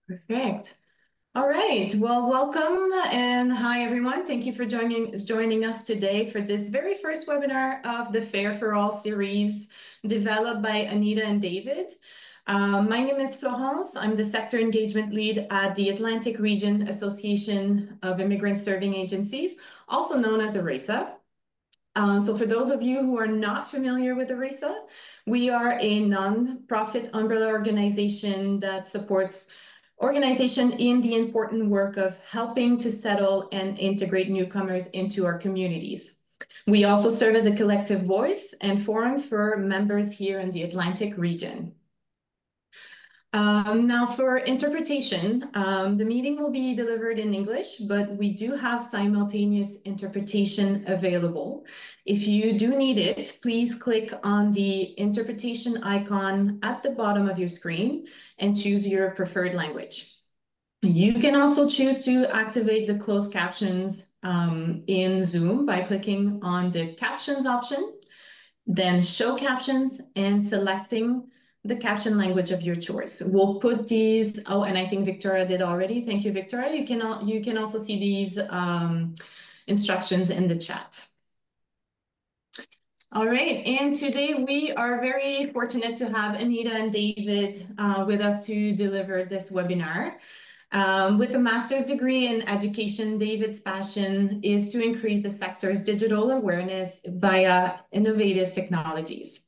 Perfect. All right. Well, welcome and hi everyone. Thank you for joining us today for this very first webinar of the Fair for All series developed by Anita and David. My name is Florence. I'm the sector engagement lead at the Atlantic Region Association of Immigrant Serving Agencies, also known as ARAISA. So for those of you who are not familiar with ARAISA, we are a non-profit umbrella organization that supports organization in the important work of helping to settle and integrate newcomers into our communities. We also serve as a collective voice and forum for members here in the Atlantic region. Now for interpretation, the meeting will be delivered in English, but we do have simultaneous interpretation available. If you do need it, please click on the interpretation icon at the bottom of your screen and choose your preferred language. You can also choose to activate the closed captions in Zoom by clicking on the captions option, then show captions and selecting the caption language of your choice. We'll put these, oh, and I think Victoria did already. Thank you, Victoria. You can also see these instructions in the chat. All right, and today we are very fortunate to have Anita and David with us to deliver this webinar. With a master's degree in education, David's passion is to increase the sector's digital awareness via innovative technologies.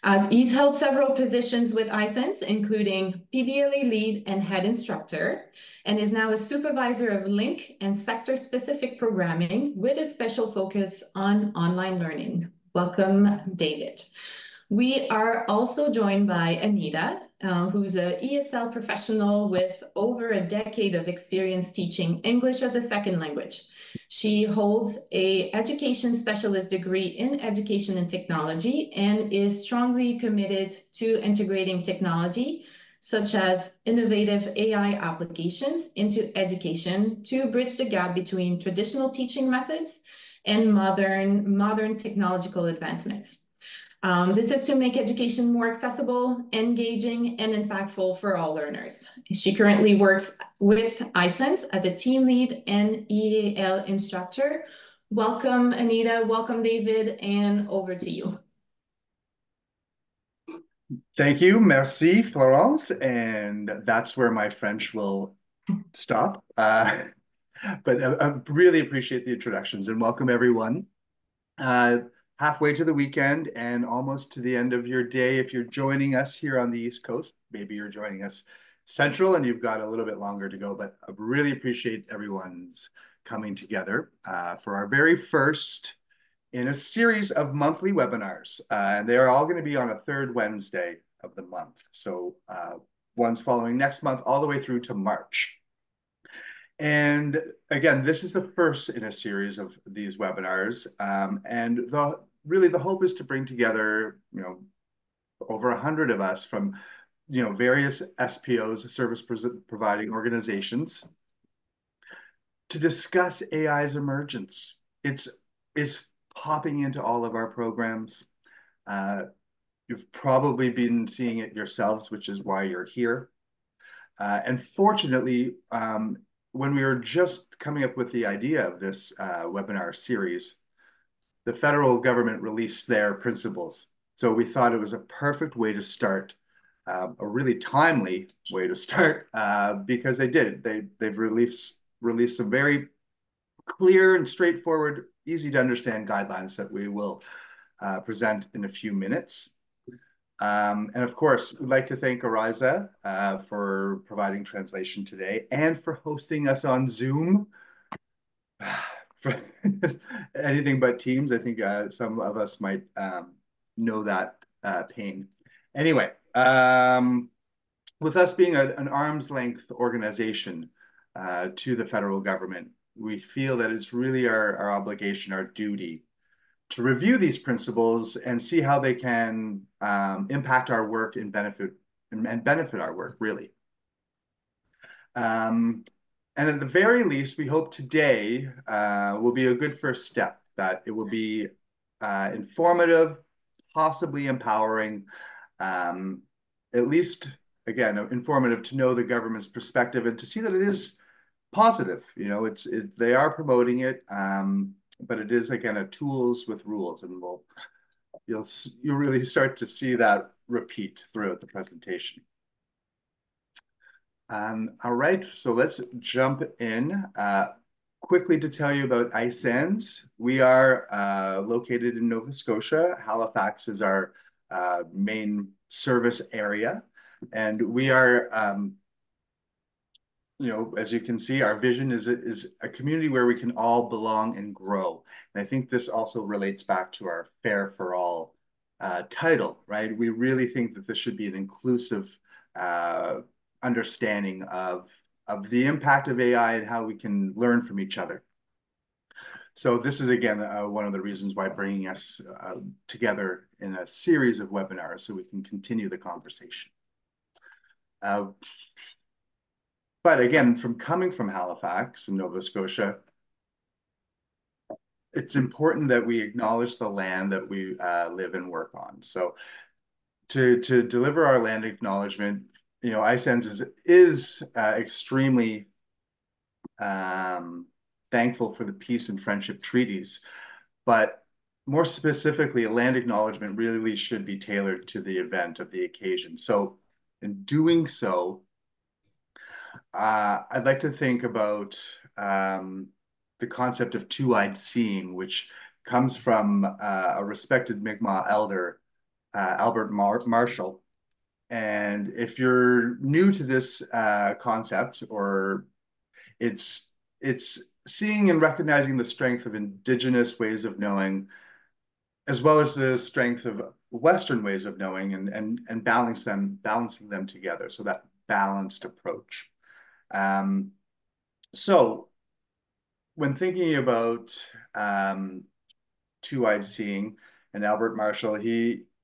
As he's held several positions with ISANS, including PBLA lead and head instructor, and is now a supervisor of link and sector-specific programming with a special focus on online learning. Welcome, David. We are also joined by Anita, who's an ESL professional with over a decade of experience teaching English as a second language. She holds an education specialist degree in education and technology and is strongly committed to integrating technology, such as innovative AI applications, into education to bridge the gap between traditional teaching methods and modern technological advancements. This is to make education more accessible, engaging, and impactful for all learners. She currently works with ISANS as a team lead and EAL instructor. Welcome, Anita. Welcome, David, and over to you. Thank you. Merci, Florence. And that's where my French will stop. But I really appreciate the introductions and welcome everyone. Halfway to the weekend and almost to the end of your day. If you're joining us here on the East Coast, maybe you're joining us Central and you've got a little bit longer to go, but I really appreciate everyone's coming together for our very first in a series of monthly webinars. And they are all going to be on a third Wednesday of the month. So one's following next month all the way through to March. And again, this is the first in a series of these webinars. And really the hope is to bring together, over 100 of us from, various SPOs, service providing organizations, to discuss AI's emergence. It's popping into all of our programs. You've probably been seeing it yourselves, which is why you're here. And fortunately, when we were just coming up with the idea of this webinar series, the federal government released their principles. So we thought it was a perfect way to start, a really timely way to start, because they did. They've released some very clear and straightforward, easy to understand guidelines that we will present in a few minutes. And of course, we'd like to thank ARAISA for providing translation today and for hosting us on Zoom. For anything but Teams, I think some of us might know that pain. Anyway, with us being an arm's length organization to the federal government, we feel that it's really our obligation, our duty, to review these principles and see how they can impact our work and benefit our work, really. And at the very least, we hope today will be a good first step, that it will be informative, possibly empowering, at least again, informative to know the government's perspective and to see that it is positive. They are promoting it, but it is again a tools with rules, and you'll really start to see that repeat throughout the presentation. All right, so let's jump in. Quickly to tell you about ISANS. We are located in Nova Scotia. Halifax is our main service area. And we are, as you can see, our vision is a community where we can all belong and grow. And I think this also relates back to our Fair for All title, right? We really think that this should be an inclusive understanding of the impact of AI and how we can learn from each other. So this is, again, one of the reasons why bringing us together in a series of webinars so we can continue the conversation. But again, coming from Halifax in Nova Scotia, it's important that we acknowledge the land that we live and work on. So to deliver our land acknowledgement, ISANS is extremely thankful for the peace and friendship treaties, but more specifically, a land acknowledgement really should be tailored to the event of the occasion. So in doing so, I'd like to think about the concept of two-eyed seeing, which comes from a respected Mi'kmaq elder, Albert Marshall. And if you're new to this concept, or it's seeing and recognizing the strength of Indigenous ways of knowing, as well as the strength of Western ways of knowing, and balancing them together. So that balanced approach. So when thinking about two-eyed seeing and Albert Marshall,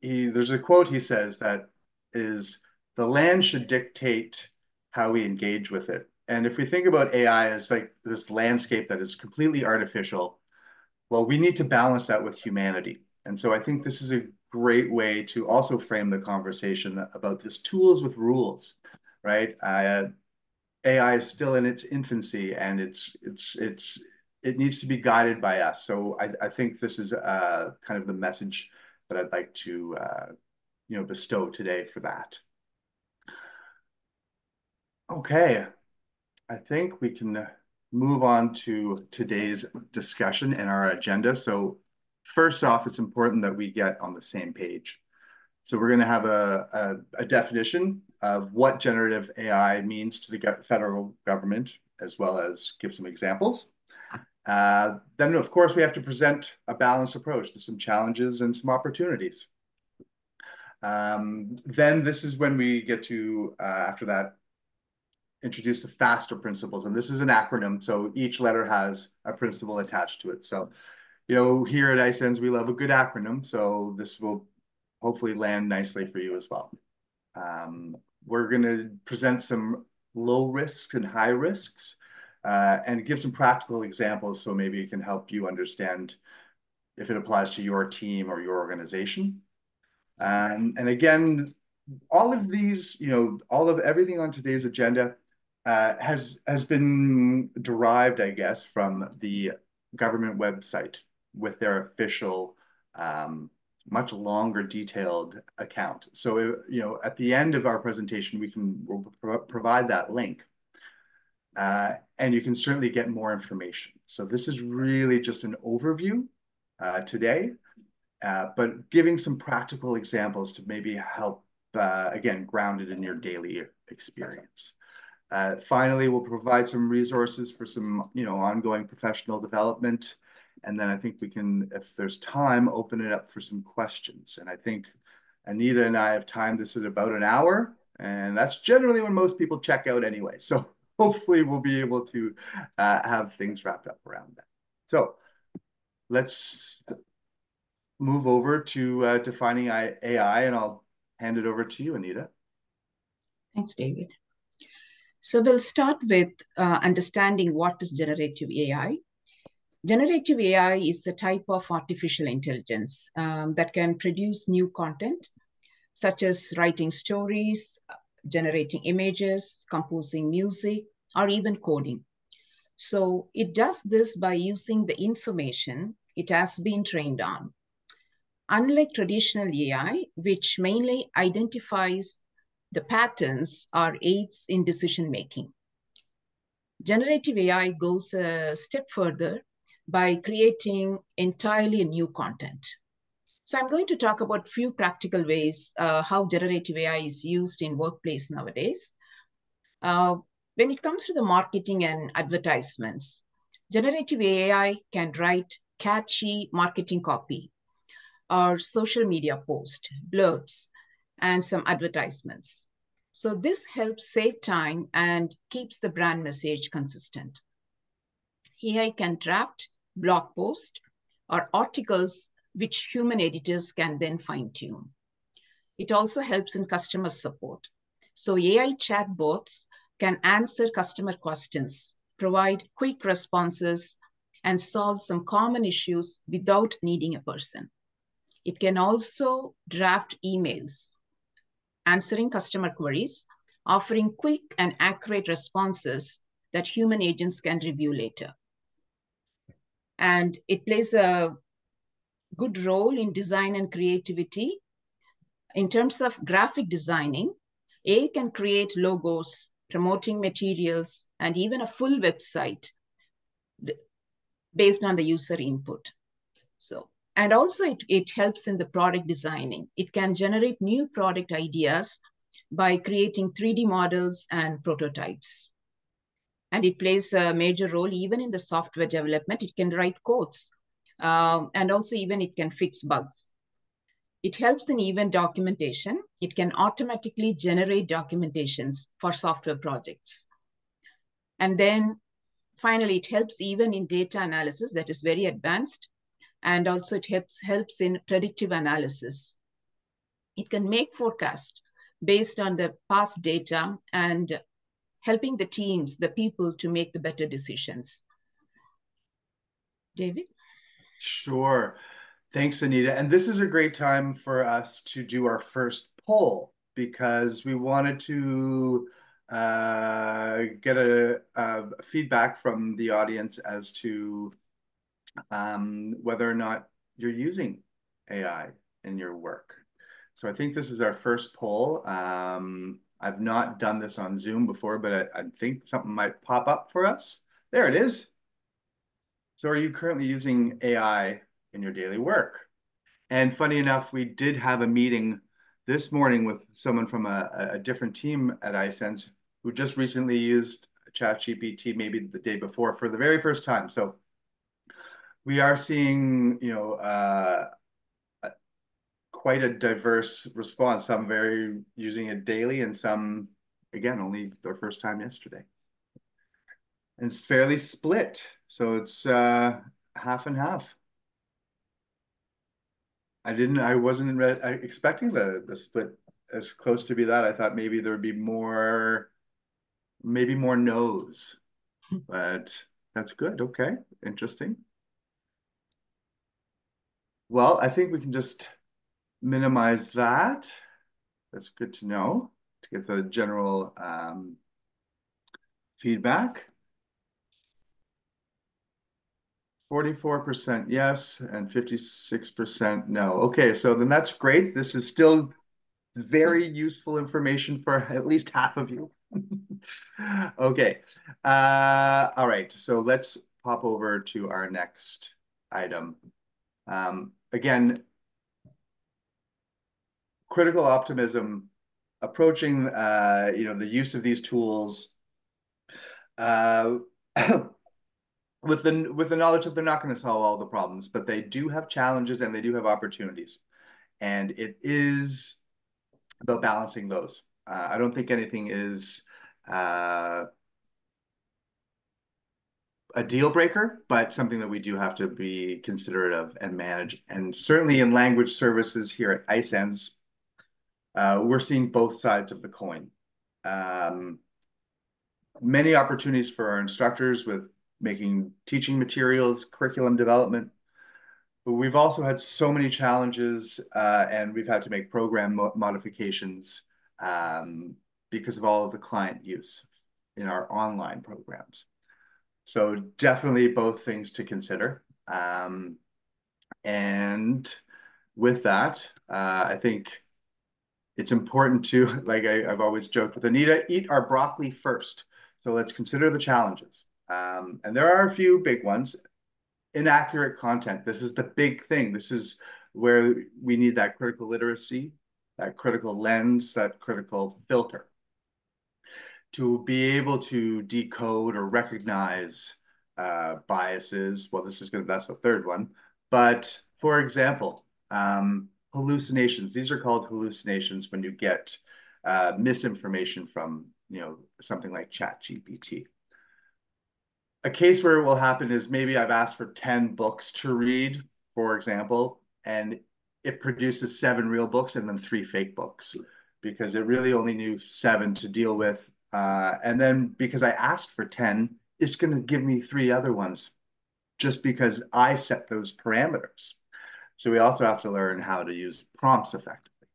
there's a quote he says that is, the land should dictate how we engage with it. And if we think about AI as like this landscape that is completely artificial, well, we need to balance that with humanity. And so I think this is a great way to also frame the conversation about this tools with rules, right? AI is still in its infancy, and it needs to be guided by us. So I think this is kind of the message that I'd like to bestow today for that. Okay, I think we can move on to today's discussion and our agenda. So first off, it's important that we get on the same page. So we're going to have a definition of what generative AI means to the federal government, as well as give some examples. Then, of course, we have to present a balanced approach to some challenges and some opportunities. Then this is when we get to, after that, introduce the FASTER principles. And this is an acronym, so each letter has a principle attached to it. So, here at ISANS, we love a good acronym, so this will hopefully land nicely for you as well. We're going to present some low risks and high risks, and give some practical examples so maybe it can help you understand if it applies to your team or your organization. And again, all of these, everything on today's agenda has been derived, I guess, from the government website with their official, much longer detailed account. So, at the end of our presentation, we'll provide that link. And you can certainly get more information. So this is really just an overview today, but giving some practical examples to maybe help, again, ground it in your daily experience. Finally, we'll provide some resources for some, ongoing professional development. And then I think we can, if there's time, open it up for some questions. And I think Anita and I have timed this at about an hour, and that's generally when most people check out anyway. So hopefully we'll be able to have things wrapped up around that. So let's move over to defining AI, and I'll hand it over to you, Anita. Thanks, David. So we'll start with understanding what is generative AI. Generative AI is a type of artificial intelligence that can produce new content, such as writing stories, generating images, composing music, or even coding. So it does this by using the information it has been trained on. Unlike traditional AI, which mainly identifies the patterns or aids in decision making, generative AI goes a step further by creating entirely new content. So I'm going to talk about a few practical ways how generative AI is used in workplace nowadays. When it comes to the marketing and advertisements, generative AI can write catchy marketing copy or social media post, blurbs, and some advertisements. So this helps save time and keeps the brand message consistent. AI can draft blog posts or articles which human editors can then fine-tune. It also helps in customer support. So AI chatbots can answer customer questions, provide quick responses, and solve some common issues without needing a person. It can also draft emails, answering customer queries, offering quick and accurate responses that human agents can review later. And it plays a good role in design and creativity. In terms of graphic designing, AI can create logos, promoting materials, and even a full website based on the user input. So, and also it helps in the product designing. It can generate new product ideas by creating 3D models and prototypes. And it plays a major role even in the software development. It can write codes, and also even it can fix bugs. It helps in event documentation. It can automatically generate documentations for software projects. And then finally, it helps even in data analysis that is very advanced. And also it helps in predictive analysis. It can make forecasts based on the past data and helping the teams, the people to make the better decisions. David? Sure. Thanks, Anita. And this is a great time for us to do our first poll because we wanted to get a feedback from the audience as to whether or not you're using AI in your work. So I think this is our first poll. I've not done this on Zoom before, but I think something might pop up for us. There it is. So are you currently using AI in your daily work? And funny enough, we did have a meeting this morning with someone from a different team at ISANS who just recently used ChatGPT, maybe the day before, for the very first time. So we are seeing, quite a diverse response. Some very using it daily, and some, again, only their first time yesterday. And it's fairly split, so it's half and half. I wasn't expecting the split as close to be that. I thought maybe there would be maybe more no's, but that's good. Okay, interesting. Well, I think we can just minimize that. That's good to know to get the general feedback. 44% yes and 56% no. Okay, so then that's great. This is still very useful information for at least half of you. Okay. All right, so let's pop over to our next item. Again, critical optimism, approaching the use of these tools with the knowledge that they're not going to solve all the problems, but they do have challenges and they do have opportunities. And it is about balancing those. I don't think anything is a deal breaker, but something that we do have to be considerate of and manage. And certainly in language services here at ISANS, we're seeing both sides of the coin. Many opportunities for our instructors with making teaching materials, curriculum development. But we've also had so many challenges and we've had to make program modifications because of all of the client use in our online programs. So definitely both things to consider. And with that, I think it's important to, like I've always joked with Anita, eat our broccoli first. So let's consider the challenges. And there are a few big ones. Inaccurate content. This is the big thing. This is where we need that critical literacy, that critical lens, that critical filter to be able to decode or recognize biases. Well, that's the third one. But for example, hallucinations. These are called hallucinations when you get misinformation from, something like ChatGPT. A case where it will happen is maybe I've asked for 10 books to read, for example, and it produces 7 real books and then 3 fake books because it really only knew 7 to deal with. And then because I asked for 10, it's going to give me 3 other ones just because I set those parameters. So we also have to learn how to use prompts effectively.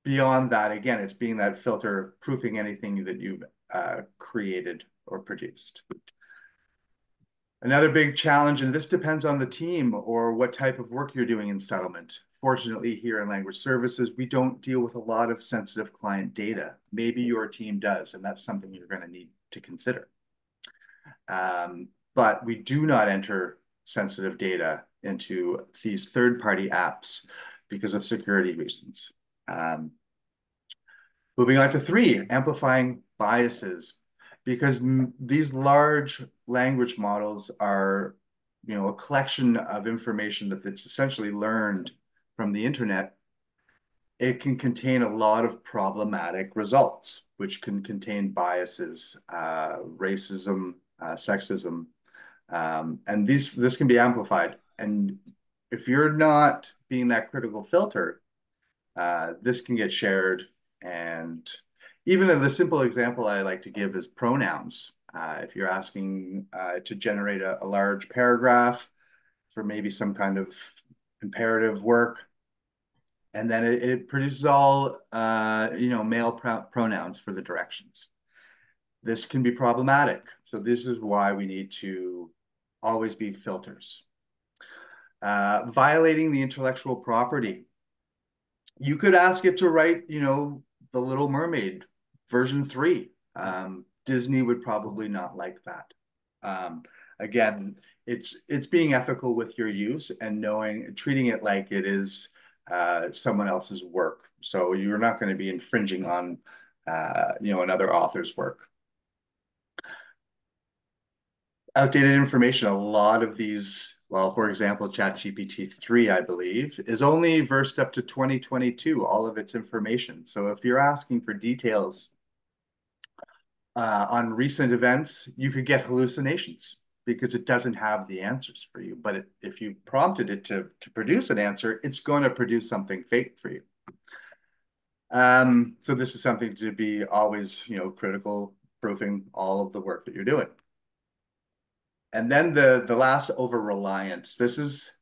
Beyond that, again, it's being that filter, proofing anything that you've created or produced. Another big challenge, and this depends on the team or what type of work you're doing in settlement. Fortunately, here in language services, we don't deal with a lot of sensitive client data. Maybe your team does, and that's something you're going to need to consider. But we do not enter sensitive data into these third-party apps because of security reasons. Moving on to 3, amplifying biases, because these large language models are, a collection of information that's essentially learned from the internet. It can contain a lot of problematic results, which can contain biases, racism, sexism, and this can be amplified. And if you're not being that critical filter, this can get shared. And even the simple example I like to give is pronouns. If you're asking to generate a large paragraph for maybe some kind of imperative work, and then it produces all male pronouns for the directions. This can be problematic. So this is why we need to always be filters. Violating the intellectual property. You could ask it to write, The Little Mermaid version 3. Disney would probably not like that. Again, it's being ethical with your use and treating it like it is someone else's work. So you're not going to be infringing on, another author's work. Outdated information. A lot of these, well, for example, ChatGPT 3, I believe, is only versed up to 2022, all of its information. So if you're asking for details on recent events, you could get hallucinations because it doesn't have the answers for you. But if you prompted it to produce an answer, it's going to produce something fake for you. So this is something to be always, critical, proofing all of the work that you're doing. And then the last, over-reliance. This is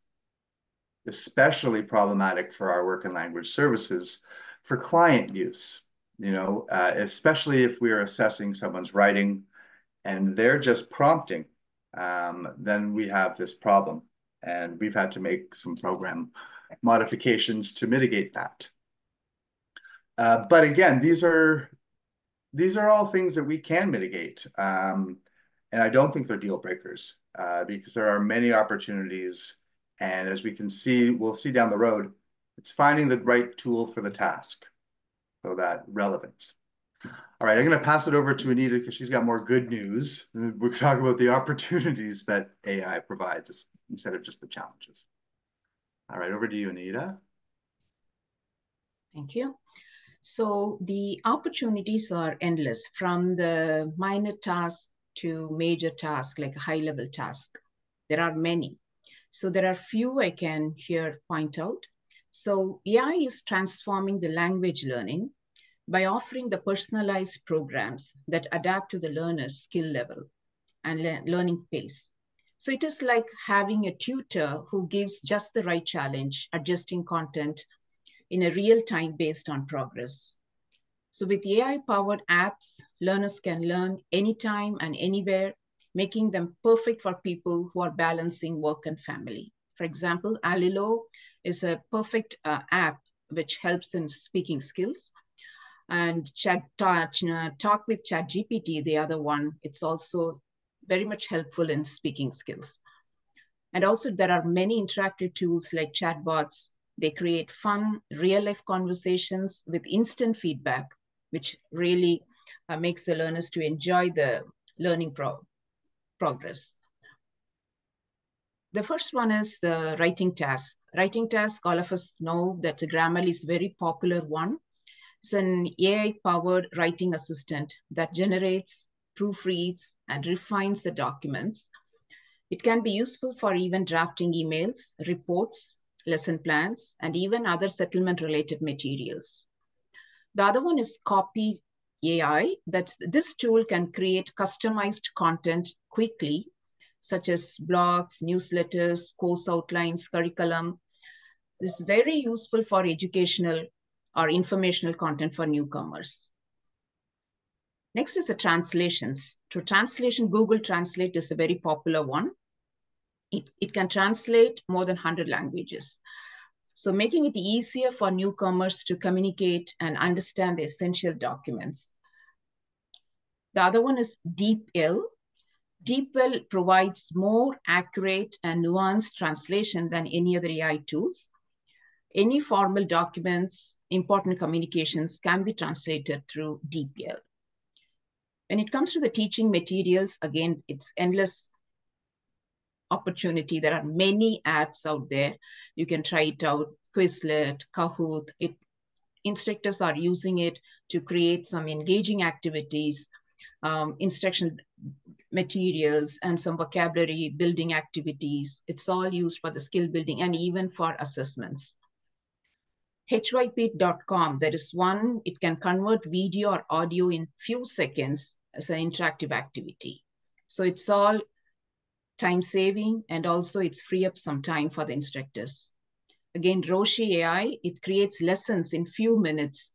especially problematic for our work in language services for client use, especially if we're assessing someone's writing and they're just prompting, then we have this problem. And we've had to make some program modifications to mitigate that. But again, these are all things that we can mitigate. And I don't think they're deal breakers because there are many opportunities. And as we'll see down the road, it's finding the right tool for the task. So that relevance. All right, I'm going to pass it over to Anita because she's got more good news. We're talking about the opportunities that AI provides instead of just the challenges. All right, over to you, Anita. Thank you. So the opportunities are endless, from the minor task to major task, like a high-level task. There are many. So there are few I can here point out. So AI is transforming the language learning by offering the personalized programs that adapt to the learner's skill level and learning pace. So it is like having a tutor who gives just the right challenge, adjusting content in a real time based on progress. So with AI-powered apps, learners can learn anytime and anywhere, making them perfect for people who are balancing work and family. For example, Alilo is a perfect app which helps in speaking skills. And Talk with ChatGPT, the other one, it's also very much helpful in speaking skills. And also there are many interactive tools like chatbots. They create fun, real-life conversations with instant feedback, which really makes the learners to enjoy the learning progress. The first one is the writing task. Writing task, all of us know that the Grammarly is a very popular one. It's an AI-powered writing assistant that generates, proofreads, and refines the documents. It can be useful for even drafting emails, reports, lesson plans, and even other settlement-related materials. The other one is Copy AI. This tool can create customized content quickly, such as blogs, newsletters, course outlines, curriculum. This is very useful for educational or informational content for newcomers. Next is the translations. To translation, Google Translate is a very popular one. It can translate more than 100 languages. So making it easier for newcomers to communicate and understand the essential documents. The other one is DeepL. DeepL provides more accurate and nuanced translation than any other AI tools. Any formal documents, important communications can be translated through DeepL. When it comes to the teaching materials, again, it's endless opportunity. There are many apps out there. You can try it out, Quizlet, Kahoot. Instructors are using it to create some engaging activities, instruction materials, and some vocabulary building activities. It's all used for the skill building and even for assessments. hypeat.com, there is one, it can convert video or audio in few seconds as an interactive activity. So it's all time saving, and also it's free up some time for the instructors. Again, Roshi AI, it creates lessons in few minutes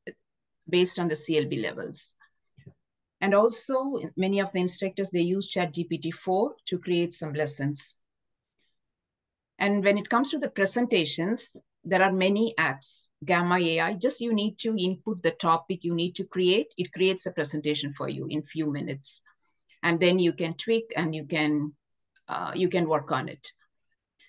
based on the CLB levels. And also many of the instructors, they use ChatGPT-4 to create some lessons. And when it comes to the presentations, there are many apps. Gamma AI, just you need to input the topic you need to create. It creates a presentation for you in few minutes. And then you can tweak and you can work on it.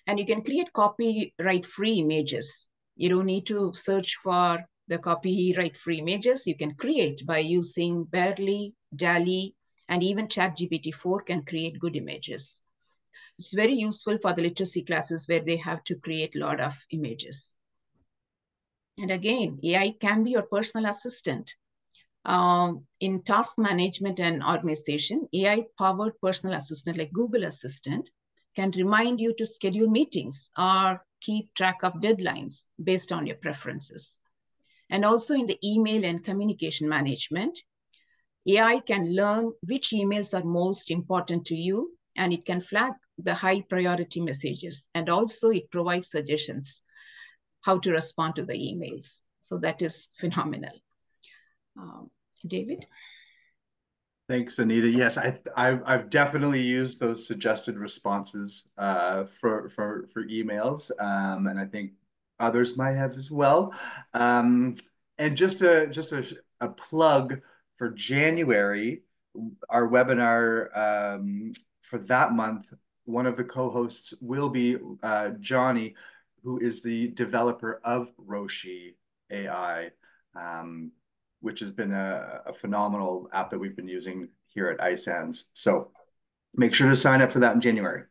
And you can create copyright-free images. You don't need to search for the copyright-free images. You can create by using Barely, DALL-E, and even ChatGPT-4 can create good images. It's very useful for the literacy classes where they have to create a lot of images. And again, AI can be your personal assistant. In task management and organization, AI-powered personal assistant like Google Assistant can remind you to schedule meetings or keep track of deadlines based on your preferences. And also in the email and communication management, AI can learn which emails are most important to you, and it can flag the high priority messages. And also it provides suggestions how to respond to the emails. So that is phenomenal. David? Thanks, Anita. Yes, I've definitely used those suggested responses for emails, and I think others might have as well. And just a plug for January, our webinar for that month. One of the co-hosts will be Johnny, who is the developer of Roshi AI. Which has been a phenomenal app that we've been using here at ISANS. So make sure to sign up for that in January.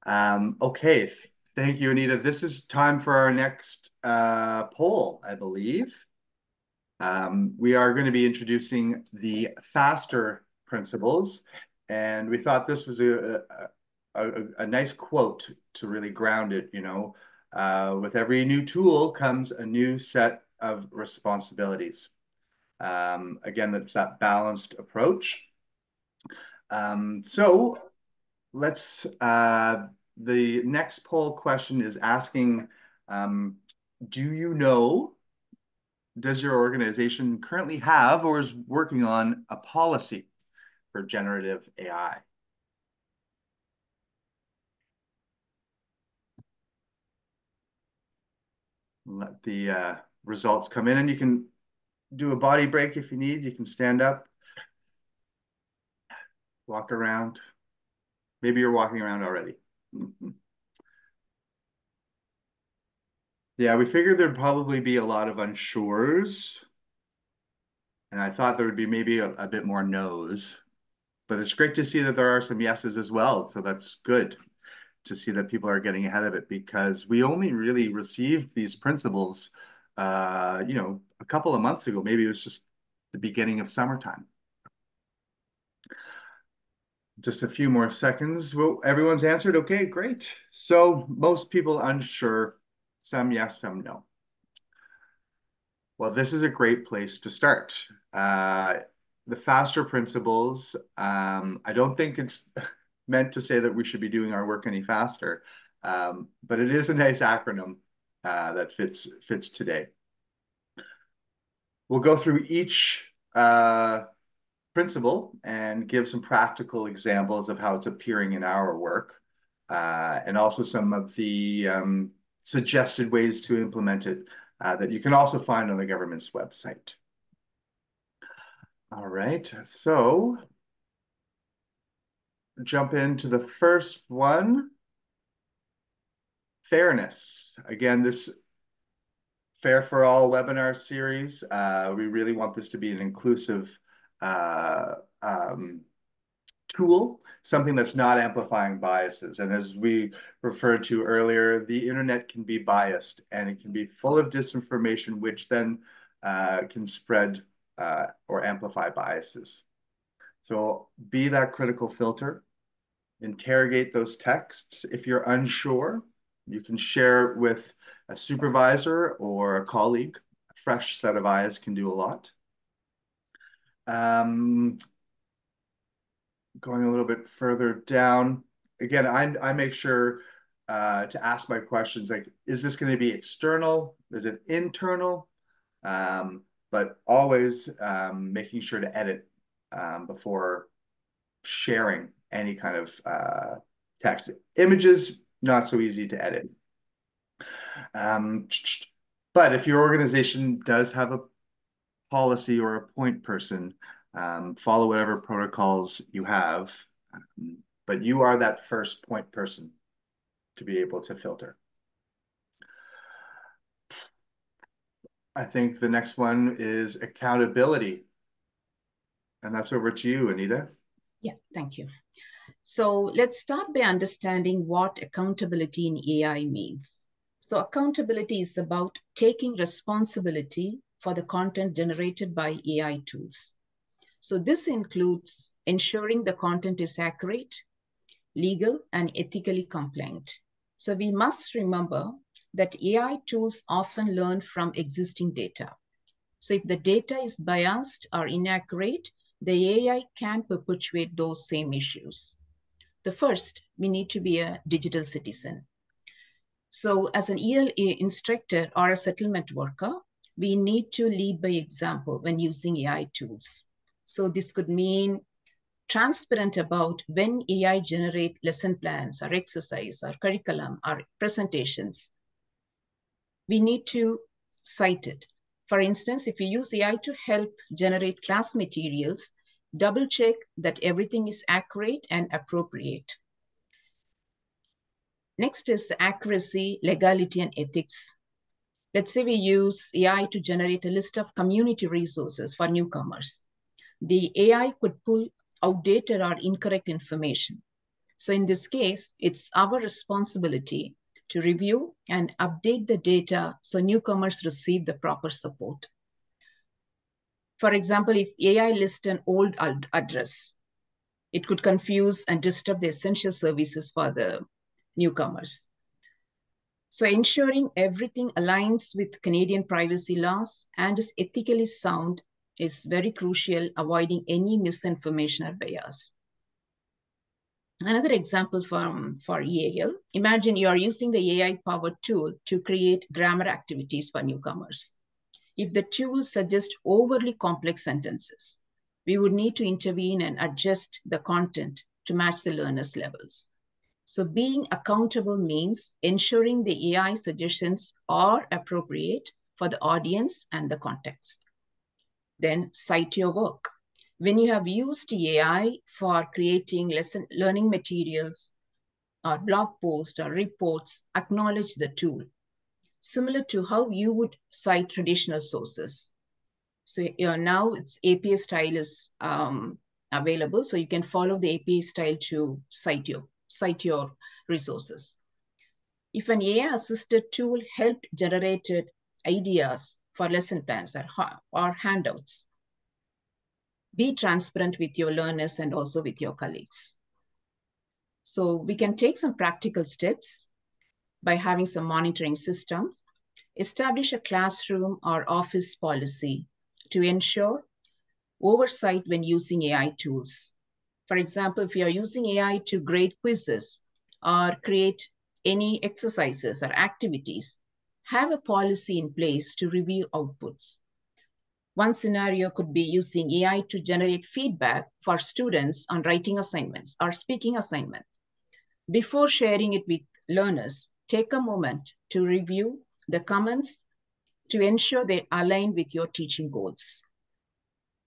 Okay, thank you, Anita. This is time for our next poll, I believe. We are going to be introducing the FASTER principles, and we thought this was a nice quote to really ground it, you know. With every new tool comes a new set of responsibilities. Again, that's that balanced approach. So let's, the next poll question is asking do you know, does your organization currently have or is working on a policy for generative AI? Let the results come in, and you can do a body break if you need. You can stand up, walk around. Maybe you're walking around already. Yeah, we figured there'd probably be a lot of unsures. And I thought there would be maybe a bit more no's. But it's great to see that there are some yeses as well. So that's good to see that people are getting ahead of it, because we only really received these principles, a couple of months ago. Maybe it was just the beginning of summertime. Just a few more seconds. Well, everyone's answered. Okay, great. So most people unsure, some yes, some no. Well, this is a great place to start. The FASTER principles, I don't think it's meant to say that we should be doing our work any faster, but it is a nice acronym that fits today. We'll go through each principle and give some practical examples of how it's appearing in our work, and also some of the suggested ways to implement it that you can also find on the government's website. All right, so jump into the first one. Fairness. Again, this Fair for All webinar series, we really want this to be an inclusive tool, something that's not amplifying biases. And as we referred to earlier, the internet can be biased and it can be full of disinformation, which then can spread or amplify biases. So be that critical filter, interrogate those texts. If you're unsure, you can share it with a supervisor or a colleague. A fresh set of eyes can do a lot. Going a little bit further down, again, I make sure to ask my questions like, is this going to be external? Is it internal? But always making sure to edit before sharing any kind of text. Images, not so easy to edit. But if your organization does have a policy or a point person, follow whatever protocols you have, but you are that first point person to be able to filter. I think the next one is accountability. And that's over to you, Anita. Yeah, thank you. So let's start by understanding what accountability in AI means. So accountability is about taking responsibility for the content generated by AI tools. So this includes ensuring the content is accurate, legal, and ethically compliant. So we must remember that AI tools often learn from existing data. So if the data is biased or inaccurate, the AI can perpetuate those same issues. The first, we need to be a digital citizen. So as an ELA instructor or a settlement worker, we need to lead by example when using AI tools. So this could mean transparent about when AI generate lesson plans or exercise or curriculum or presentations. We need to cite it. For instance, if you use AI to help generate class materials, double check that everything is accurate and appropriate. Next is accuracy, legality, and ethics. Let's say we use AI to generate a list of community resources for newcomers. The AI could pull outdated or incorrect information. So in this case, it's our responsibility to review and update the data so newcomers receive the proper support. For example, if AI lists an old address, it could confuse and disturb the essential services for the newcomers. So ensuring everything aligns with Canadian privacy laws and is ethically sound is very crucial, avoiding any misinformation or bias. Another example for EAL, imagine you are using the AI-powered tool to create grammar activities for newcomers. If the tool suggests overly complex sentences, we would need to intervene and adjust the content to match the learner's levels. So being accountable means ensuring the AI suggestions are appropriate for the audience and the context. Then cite your work. When you have used AI for creating learning materials or blog posts or reports, acknowledge the tool, similar to how you would cite traditional sources. So now it's APA style is available, so you can follow the APA style to cite your resources. If an AI-assisted tool helped generated ideas for lesson plans or handouts, be transparent with your learners and also with your colleagues. So we can take some practical steps by having some monitoring systems, establish a classroom or office policy to ensure oversight when using AI tools. For example, if you are using AI to grade quizzes or create any exercises or activities, have a policy in place to review outputs. One scenario could be using AI to generate feedback for students on writing assignments or speaking assignments. Before sharing it with learners, take a moment to review the comments to ensure they align with your teaching goals.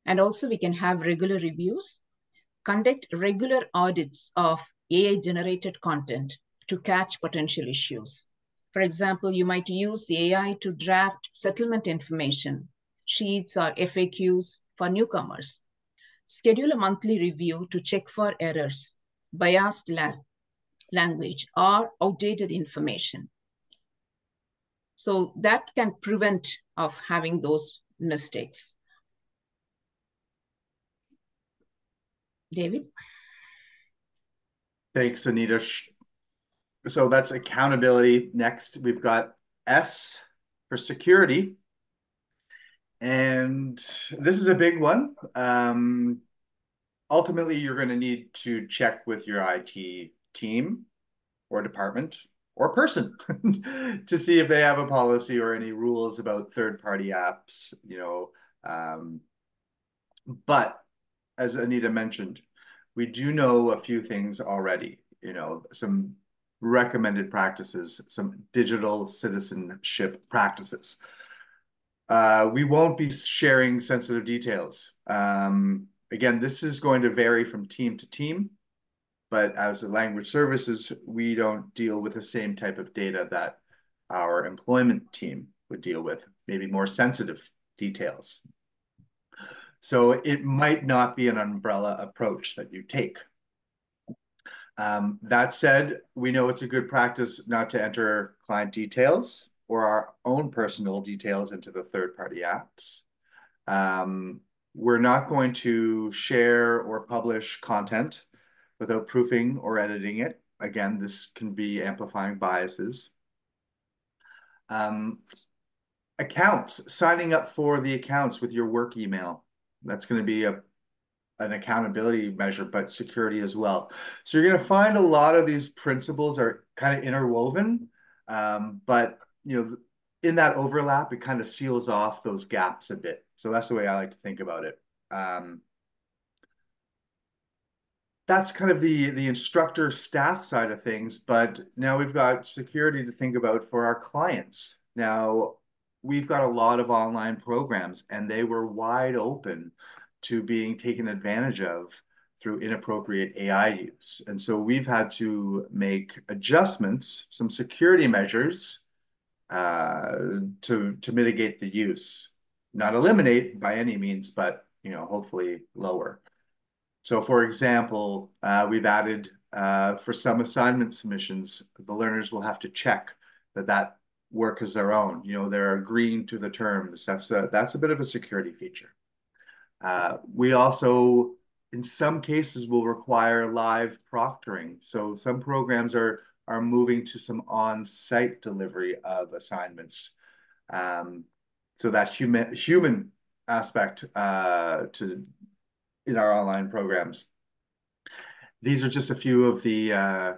And also we can have regular reviews, conduct regular audits of AI-generated content to catch potential issues. For example, you might use the AI to draft settlement information, sheets or FAQs for newcomers. Schedule a monthly review to check for errors, biased language, or outdated information. So that can prevent of having those mistakes. David? Thanks, Anita. So that's accountability. Next, we've got S for security. And this is a big one. Ultimately, you're going to need to check with your IT team or department or person to see if they have a policy or any rules about third-party apps, but as Anita mentioned, we do know a few things already, some recommended practices, some digital citizenship practices. We won't be sharing sensitive details. Again, this is going to vary from team to team, but as a language services, we don't deal with the same type of data that our employment team would deal with, maybe more sensitive details. So it might not be an umbrella approach that you take. That said, we know it's a good practice not to enter client details or our own personal details into the third-party apps. We're not going to share or publish content without proofing or editing it. Again, this can be amplifying biases. Accounts, signing up for the accounts with your work email. That's going to be an accountability measure, but security as well. So you're going to find a lot of these principles are kind of interwoven, but in that overlap, it kind of seals off those gaps a bit. So that's the way I like to think about it. That's kind of the instructor staff side of things, but now we've got security to think about for our clients. Now, we've got a lot of online programs, and they were wide open to being taken advantage of through inappropriate AI use. And so we've had to make adjustments, some security measures to mitigate the use. Not eliminate by any means, but hopefully lower. So for example, we've added for some assignment submissions, the learners will have to check that work is their own. They're agreeing to the terms. That's a bit of a security feature. We also, in some cases, will require live proctoring. So some programs are moving to some on-site delivery of assignments. So that human aspect in our online programs. these are just a few of the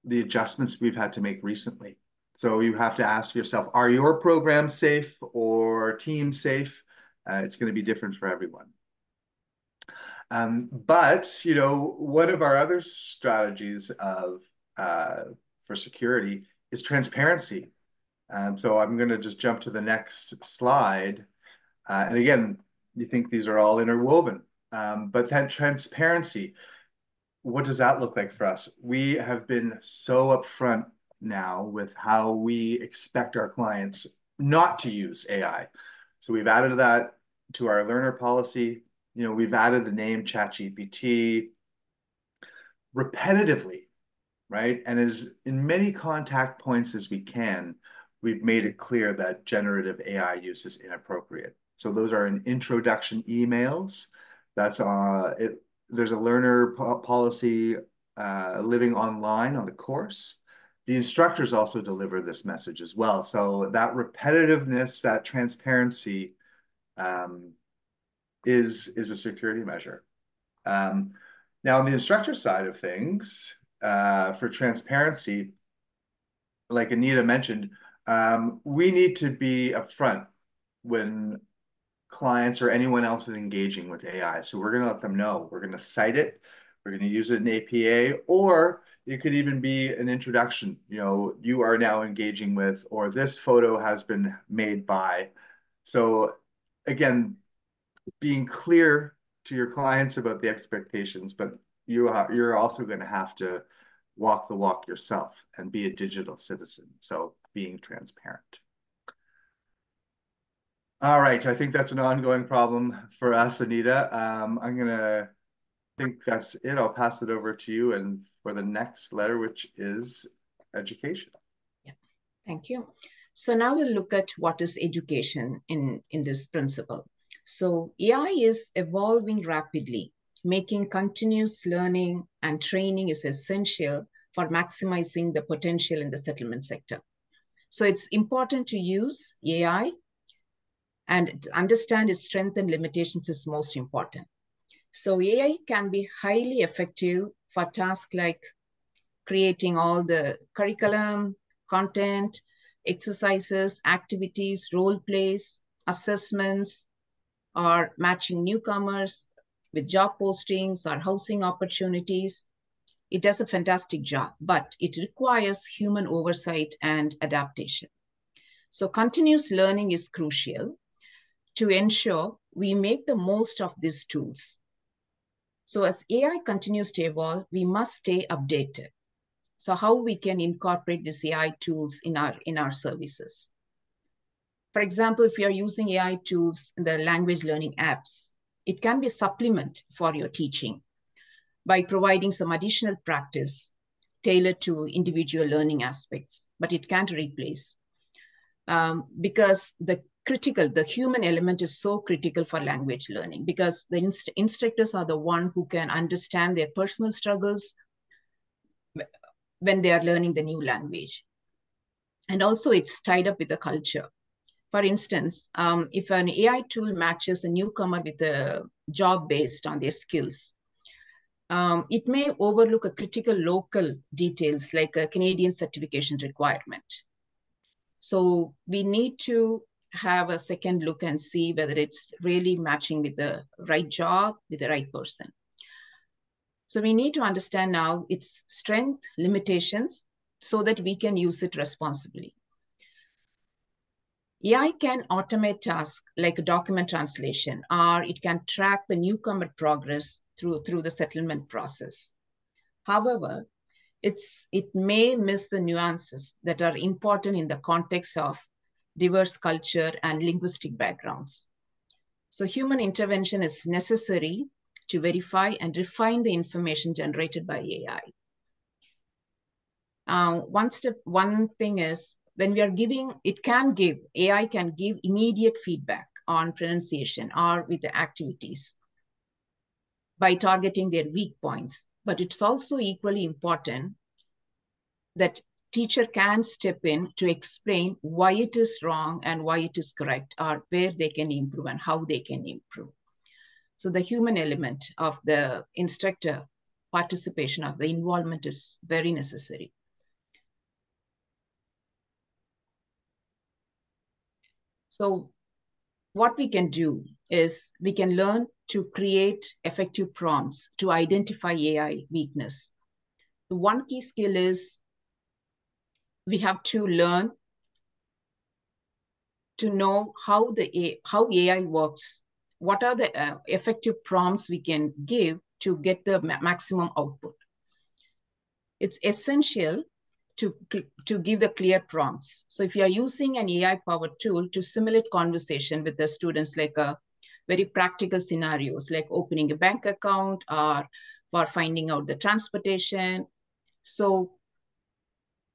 adjustments we've had to make recently. So you have to ask yourself, are your programs safe or team safe? It's going to be different for everyone. But, you know, one of our other strategies for security is transparency. So I'm going to just jump to the next slide. And again, you think these are all interwoven, but that transparency, what does that look like for us? We have been so upfront now with how we expect our clients not to use AI. So we've added that to our learner policy. You know, we've added the name ChatGPT repetitively, right? And as in many contact points as we can, we've made it clear that generative AI use is inappropriate. So those are in introduction emails. That's there's a learner policy living online on the course. The instructors also deliver this message as well. So that repetitiveness, that transparency is a security measure. Now, on the instructor side of things, for transparency, like Anita mentioned, we need to be upfront when clients or anyone else is engaging with AI. So we're going to let them know. We're going to cite it. We're going to use it in APA, or it could even be an introduction. You know, you are now engaging with, or this photo has been made by. So again, being clear to your clients about the expectations, but you're also going to have to walk the walk yourself and be a digital citizen. So being transparent. All right, I think that's an ongoing problem for us, Anita. I think that's it. I'll pass it over to you and for the next letter, which is education. Yeah, thank you. So now we'll look at what is education in this principle. So AI is evolving rapidly, making continuous learning and training is essential for maximizing the potential in the settlement sector. So it's important to use AI, and to understand its strengths and limitations is most important. So AI can be highly effective for tasks like creating all the curriculum, content, exercises, activities, role plays, assessments, or matching newcomers with job postings or housing opportunities. It does a fantastic job, but it requires human oversight and adaptation. So continuous learning is crucial to ensure we make the most of these tools. So as AI continues to evolve, we must stay updated. So how we can incorporate these AI tools in our services. For example, if you're using AI tools in the language learning apps, it can be a supplement for your teaching by providing some additional practice tailored to individual learning aspects, but it can't replace. Because the human element is so critical for language learning, because the instructors are the one who can understand their personal struggles when they are learning the new language. And also it's tied up with the culture. For instance, if an AI tool matches a newcomer with a job based on their skills, it may overlook a critical local details like a Canadian certification requirement. So we need to have a second look and see whether it's really matching with the right job, with the right person. So we need to understand now its strength, limitations, so that we can use it responsibly. AI can automate tasks like a document translation, or it can track the newcomer progress through the settlement process. However, it may miss the nuances that are important in the context of diverse culture and linguistic backgrounds. So human intervention is necessary to verify and refine the information generated by AI. One thing is, when we are giving, AI can give immediate feedback on pronunciation or with the activities by targeting their weak points. But it's also equally important that teacher can step in to explain why it is wrong and why it is correct, or where they can improve and how they can improve. So the human element of the instructor participation or the involvement is very necessary. So what we can do is we can learn to create effective prompts to identify AI weakness. The one key skill is we have to learn to know how AI works. What are the effective prompts we can give to get the maximum output? It's essential to give the clear prompts. So if you are using an AI-powered tool to simulate conversation with the students, like very practical scenarios, like opening a bank account or for finding out the transportation. So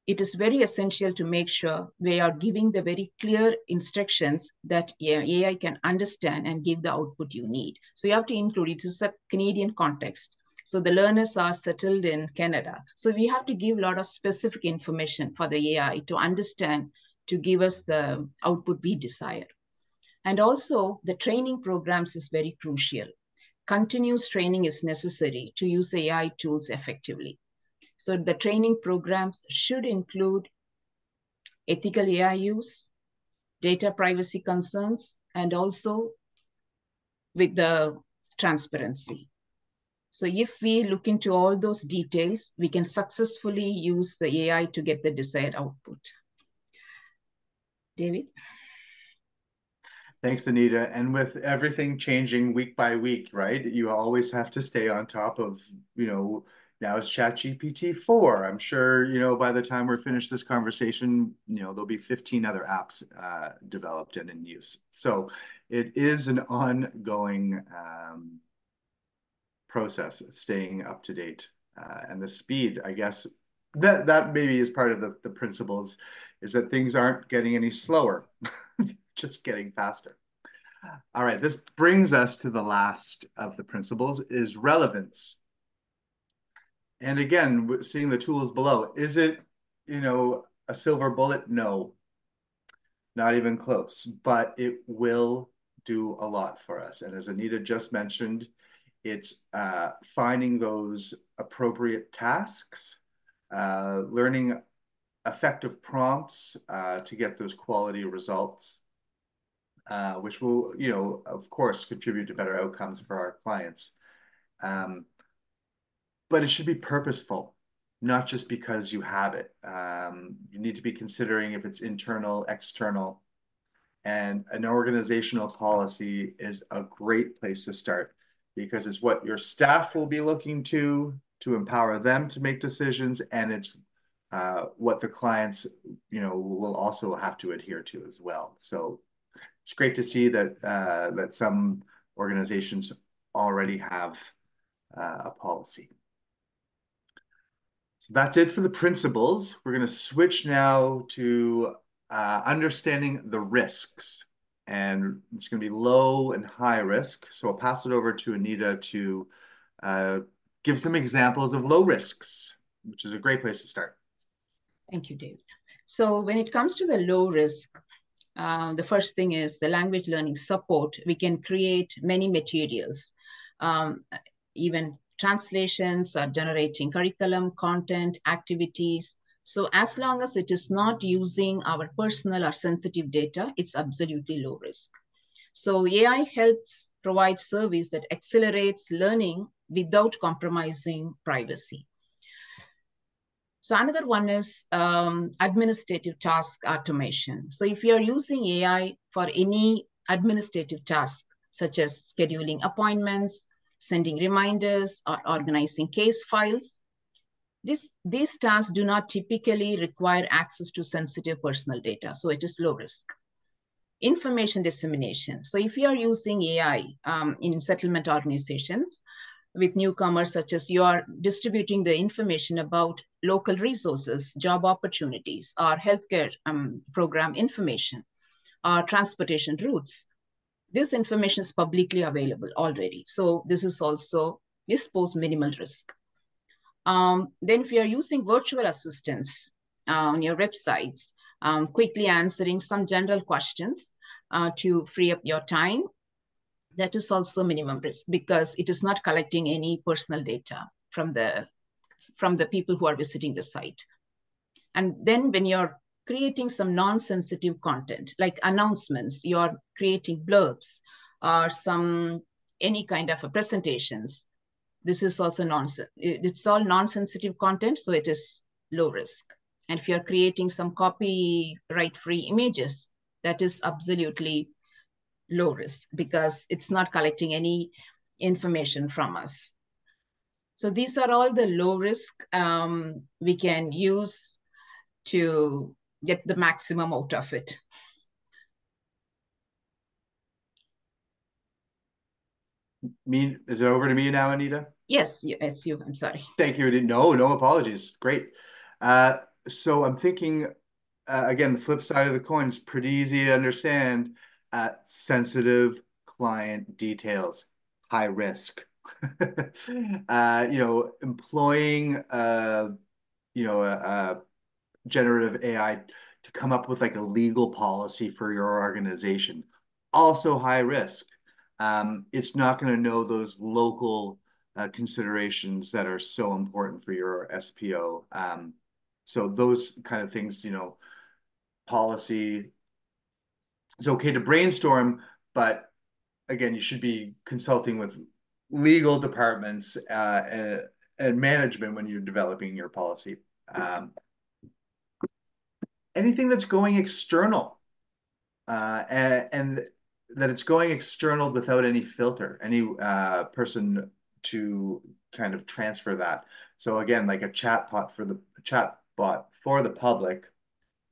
it is very essential to make sure we are giving the very clear instructions that AI can understand and give the output you need. So you have to include it. It's a Canadian context. So the learners are settled in Canada. So we have to give a lot of specific information for the AI to understand, to give us the output we desire. And also the training programs is very crucial. Continuous training is necessary to use AI tools effectively. So the training programs should include ethical AI use, data privacy concerns, and also with the transparency. So if we look into all those details, we can successfully use the AI to get the desired output. David? Thanks, Anita. And with everything changing week by week, right? You always have to stay on top of, now it's ChatGPT 4. I'm sure, by the time we're finished this conversation, there'll be 15 other apps developed and in use. So it is an ongoing process of staying up to date. And the speed, I guess, that maybe is part of the principles, is that things aren't getting any slower, just getting faster. All right, this brings us to the last of the principles, is relevance. And again, seeing the tools below, is it, a silver bullet? No, not even close, but it will do a lot for us. And as Anita just mentioned, it's finding those appropriate tasks, learning effective prompts to get those quality results, which will, of course, contribute to better outcomes for our clients. But it should be purposeful, not just because you have it. You need to be considering if it's internal, external, and an organizational policy is a great place to start, because it's what your staff will be looking to empower them to make decisions, and it's what the clients, will also have to adhere to as well. So it's great to see that some organizations already have a policy. So that's it for the principles. We're going to switch now to understanding the risks. And it's going to be low and high risk. So I'll pass it over to Anita to give some examples of low risks, which is a great place to start. Thank you, David. So when it comes to the low risk, the first thing is the language learning support. We can create many materials, even translations or generating curriculum, content, activities. So as long as it is not using our personal or sensitive data, it's absolutely low risk. So AI helps provide service that accelerates learning without compromising privacy. So another one is administrative task automation. So if you are using AI for any administrative task, such as scheduling appointments, sending reminders, or organizing case files, these tasks do not typically require access to sensitive personal data, so it is low risk. Information dissemination. So if you are using AI in settlement organizations with newcomers, such as you are distributing the information about local resources, job opportunities, or healthcare program information, or transportation routes, this information is publicly available already. So this poses minimal risk. Then if you are using virtual assistants on your websites, quickly answering some general questions to free up your time, that is also minimum risk because it is not collecting any personal data. from the people who are visiting the site. And then when you're creating some non-sensitive content, like announcements, you're creating blurbs or any kind of presentations, this is also it's all non-sensitive content, so it is low risk. And if you're creating some copyright-free images, that is absolutely low risk because it's not collecting any information from us. So these are all the low risk we can use to get the maximum out of it. Is it over to me now, Anita? Yes, it's you. I'm sorry. Thank you. No apologies. Great. So I'm thinking, again, the flip side of the coin is pretty easy to understand. Sensitive client details, high risk. Employing, generative AI to come up with like a legal policy for your organization, also high risk. It's not going to know those local considerations that are so important for your SPO. So those kind of things, policy, it's okay to brainstorm, but again, you should be consulting with legal departments and management when you're developing your policy. Anything that's going external, and that it's going external without any filter, any person to kind of transfer that. So again, like a chatbot for the public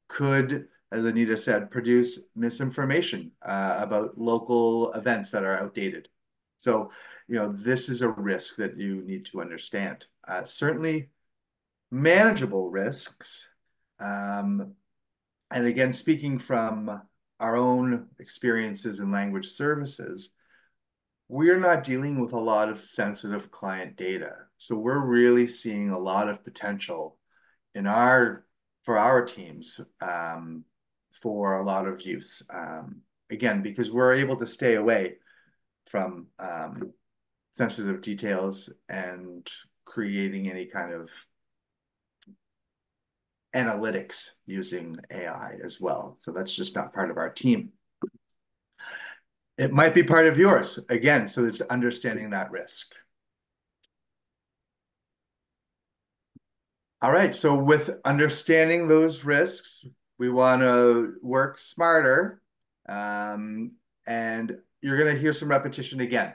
could, as Anita said, produce misinformation about local events that are outdated. So, this is a risk that you need to understand. Certainly manageable risks. And again, speaking from our own experiences in language services, we're not dealing with a lot of sensitive client data. So we're really seeing a lot of potential for our teams for a lot of use. Again, because we're able to stay away from sensitive details and creating any kind of analytics using AI as well. So that's just not part of our team. It might be part of yours, again, so it's understanding that risk. All right, so with understanding those risks, we want to work smarter, and you're going to hear some repetition again.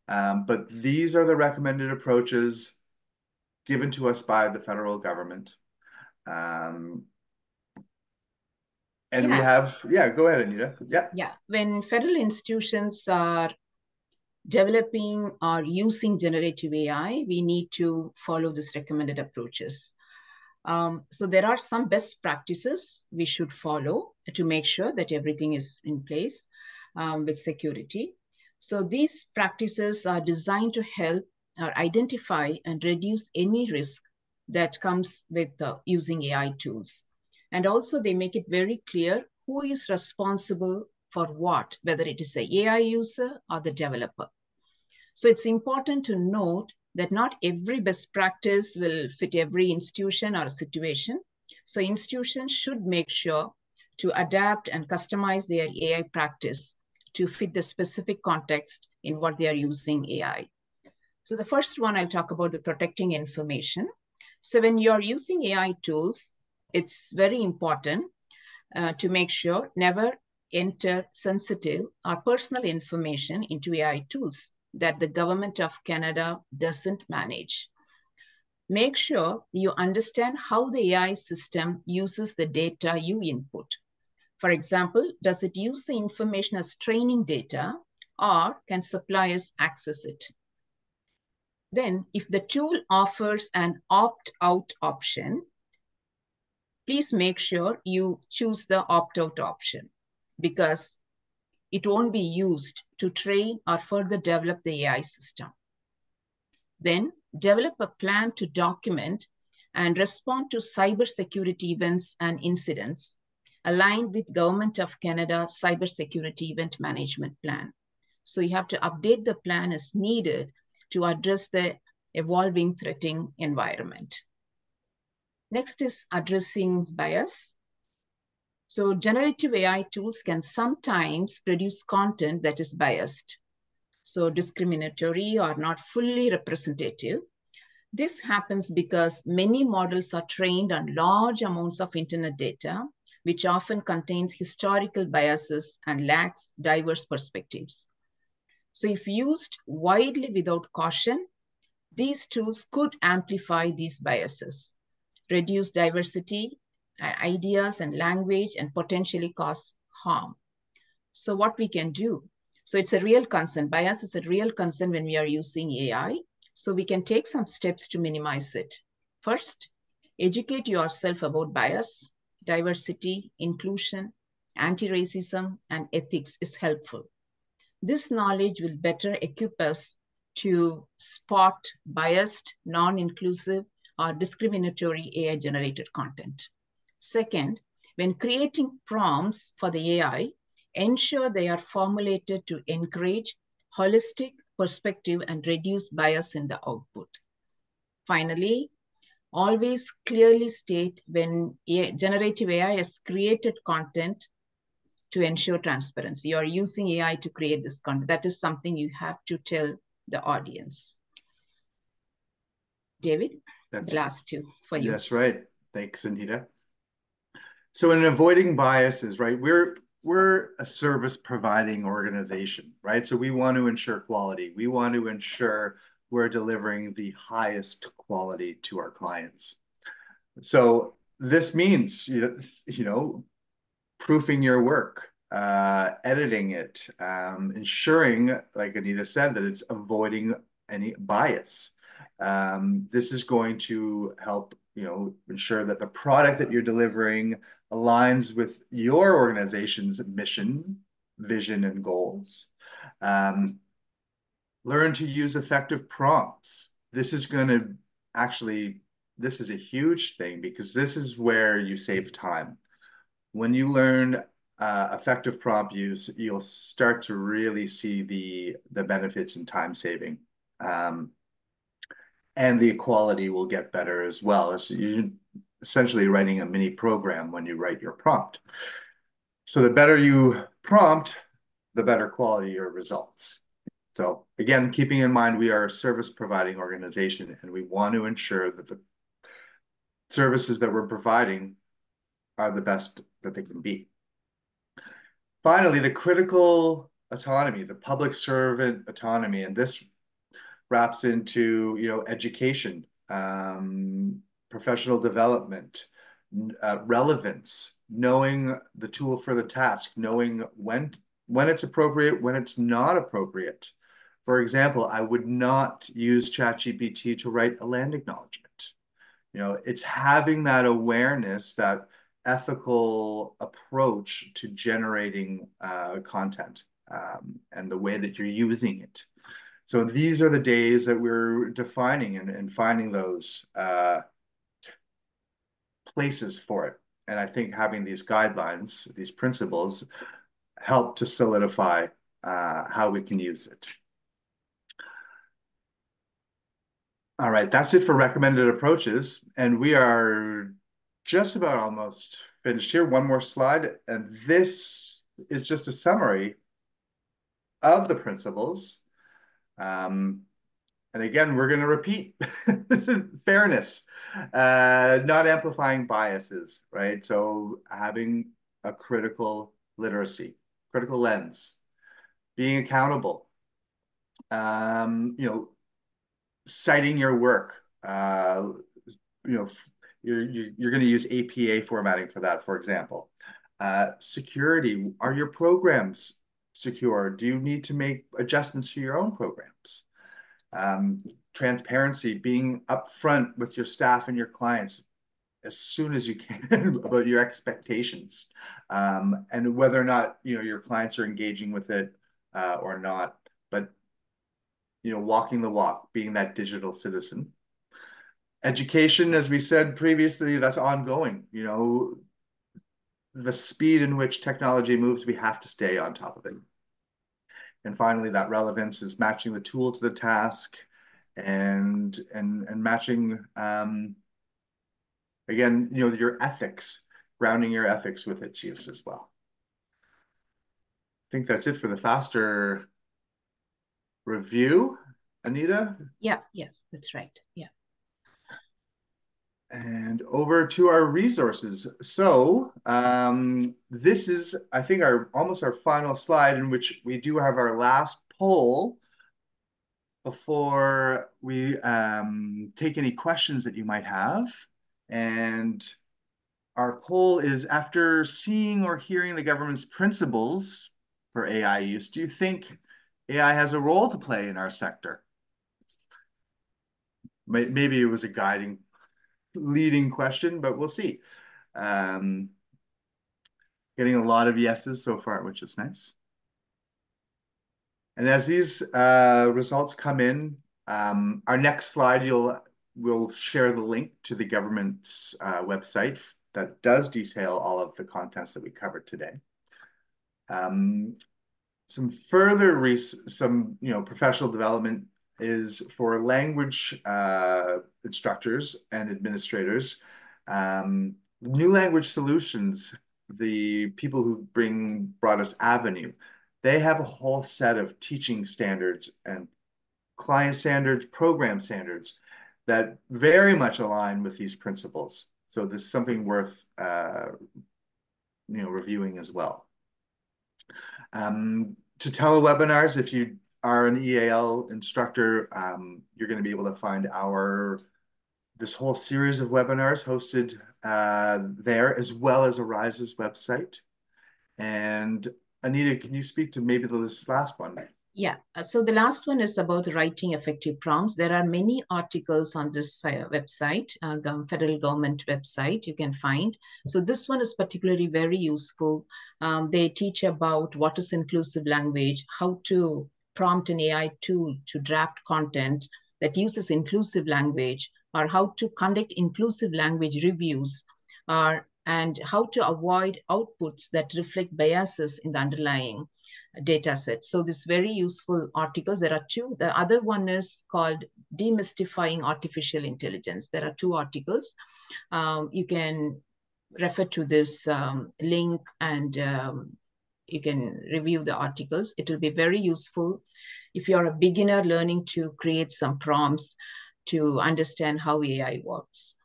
But these are the recommended approaches given to us by the federal government. And we have, go ahead, Anita. Yeah, when federal institutions are developing or using generative AI, we need to follow these recommended approaches. So there are some best practices we should follow to make sure that everything is in place with security. So these practices are designed to help or identify and reduce any risk that comes with using AI tools. And also they make it very clear who is responsible for what, whether it is the AI user or the developer. So it's important to note that not every best practice will fit every institution or situation. So institutions should make sure to adapt and customize their AI practice to fit the specific context in what they are using AI. So the first one, I'll talk about the protecting information. So when you're using AI tools, it's very important to make sure never enter sensitive or personal information into AI tools that the government of Canada doesn't manage. Make sure you understand how the AI system uses the data you input. For example, does it use the information as training data, or can suppliers access it? Then, if the tool offers an opt-out option, please make sure you choose the opt-out option because it won't be used to train or further develop the AI system. Then develop a plan to document and respond to cybersecurity events and incidents aligned with Government of Canada Cybersecurity Event Management Plan. So you have to update the plan as needed to address the evolving threatening environment. Next is addressing bias. So generative AI tools can sometimes produce content that is biased, so discriminatory or not fully representative. This happens because many models are trained on large amounts of internet data, which often contains historical biases and lacks diverse perspectives. So if used widely without caution, these tools could amplify these biases, reduce diversity, ideas and language, and potentially cause harm. So what we can do? So it's a real concern. Bias is a real concern when we are using AI. So we can take some steps to minimize it. First, educate yourself about bias, diversity, inclusion, anti-racism, and ethics is helpful. This knowledge will better equip us to spot biased, non-inclusive, or discriminatory AI-generated content. Second, when creating prompts for the AI, ensure they are formulated to encourage holistic perspective and reduce bias in the output. Finally, always clearly state when generative AI has created content to ensure transparency. You are using AI to create this content. That is something you have to tell the audience. David, the last two for you. That's right. Thanks, Anita. So in avoiding biases, right, we're a service providing organization, right? So we want to ensure quality. We want to ensure we're delivering the highest quality to our clients. So this means, proofing your work, editing it, ensuring, like Anita said, that it's avoiding any bias. This is going to help, ensure that the product that you're delivering aligns with your organization's mission, vision, and goals. Learn to use effective prompts. This is going to this is a huge thing because this is where you save time. When you learn effective prompt use, you'll start to really see the benefits in time saving. And the quality will get better as well. It's you're essentially writing a mini program when you write your prompt. So the better you prompt, the better quality your results. So again, keeping in mind, we are a service providing organization and we want to ensure that the services that we're providing are the best that they can be. Finally, the critical autonomy, the public servant autonomy, and this wraps into, education, professional development, relevance, knowing the tool for the task, knowing when it's appropriate, when it's not appropriate. For example, I would not use ChatGPT to write a land acknowledgement. It's having that awareness, that ethical approach to generating content and the way that you're using it. So these are the days that we're defining and finding those places for it. And I think having these guidelines, these principles, help to solidify how we can use it. All right, that's it for recommended approaches. And we are just about almost finished here. One more slide. And this is just a summary of the principles. And again, we're going to repeat fairness, not amplifying biases, right? So having a critical literacy, critical lens, being accountable, citing your work, you're going to use APA formatting for that, for example. Security, are your programs secure? Do you need to make adjustments to your own programs? Transparency, being upfront with your staff and your clients as soon as you can about your expectations, and whether or not your clients are engaging with it or not. But walking the walk, being that digital citizen. Education, as we said previously, that's ongoing. The speed in which technology moves, we have to stay on top of it. And finally, that relevance is matching the tool to the task and matching again, your ethics, grounding your ethics with its use as well. I think that's it for the faster review, Anita. Yeah, yes, that's right. Yeah. And over to our resources. So this is, I think, almost our final slide, in which we do have our last poll before we take any questions that you might have. And our poll is, after seeing or hearing the government's principles for AI use, do you think AI has a role to play in our sector? Maybe it was a leading question, but we'll see. Getting a lot of yeses so far, which is nice. And as these results come in, our next slide, we'll share the link to the government's website that does detail all of the contents that we covered today. Some further professional development is for language instructors and administrators. New Language Solutions, the people who brought us Avenue, they have a whole set of teaching standards and client standards, program standards that very much align with these principles. So this is something worth reviewing as well. To telewebinars, if you are an EAL instructor, you're going to be able to find this whole series of webinars hosted there, as well as ARAISA's website. And Anita, can you speak to maybe this last one? Yeah, so the last one is about writing effective prompts. There are many articles on this website, federal government website you can find. So this one is particularly very useful. They teach about what is inclusive language, how to prompt an AI tool to draft content that uses inclusive language, or how to conduct inclusive language reviews, and how to avoid outputs that reflect biases in the underlying data set. So this very useful articles. There are two. The other one is called Demystifying Artificial Intelligence. There are two articles. You can refer to this link, and you can review the articles. It will be very useful if you're a beginner learning to create some prompts to understand how AI works.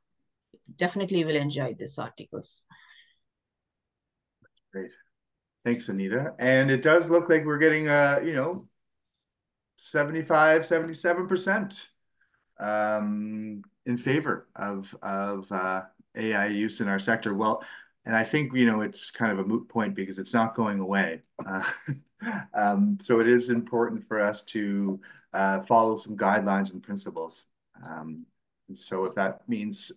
Definitely will enjoy these articles. Great. Thanks, Anita. And it does look like we're getting, 75, 77% in favor of AI use in our sector. Well, and I think, it's kind of a moot point because it's not going away. So it is important for us to follow some guidelines and principles. And so if that means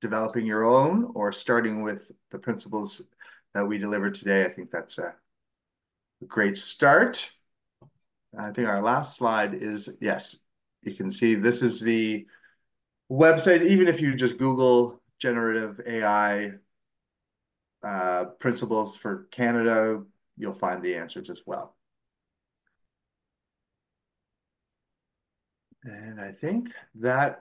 developing your own or starting with the principles that we delivered today, I think that's a great start. I think our last slide is, yes, you can see this is the website. Even if you just Google generative AI principles for Canada, you'll find the answers as well. And I think that's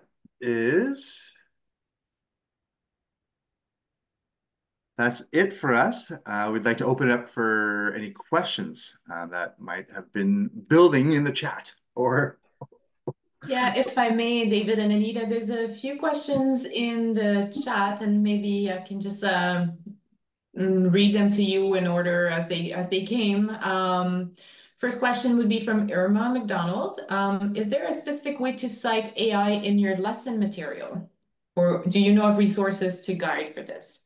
it for us. We'd like to open it up for any questions that might have been building in the chat or. Yeah, if I may, David and Anita, there's a few questions in the chat, and maybe I can just read them to you in order as they came. First question would be from Irma McDonald. Is there a specific way to cite AI in your lesson material? Or do you know of resources to guide for this?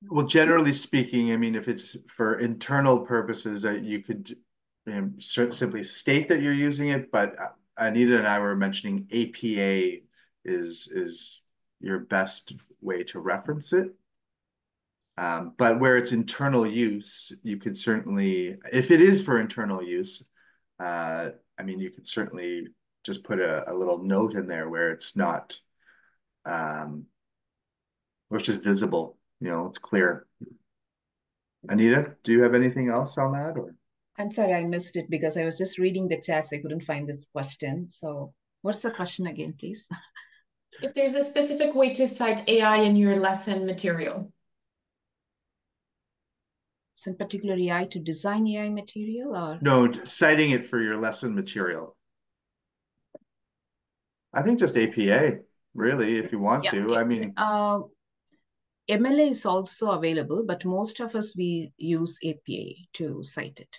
Well, generally speaking, I mean, if it's for internal purposes, you could simply state that you're using it. But Anita and I were mentioning APA is your best way to reference it. But where it's internal use, you could certainly, if it is for internal use, I mean, you could certainly just put a little note in there where it's not, which is visible, it's clear. Anita, do you have anything else on that, or? I'm sorry, I missed it because I was just reading the chats. I couldn't find this question. So what's the question again, please? If there's a specific way to cite AI in your lesson material. It's in particular AI to design AI material or? No, citing it for your lesson material. I think just APA, really, if you want Yeah. to. I mean, MLA is also available, but most of us, we use APA to cite it.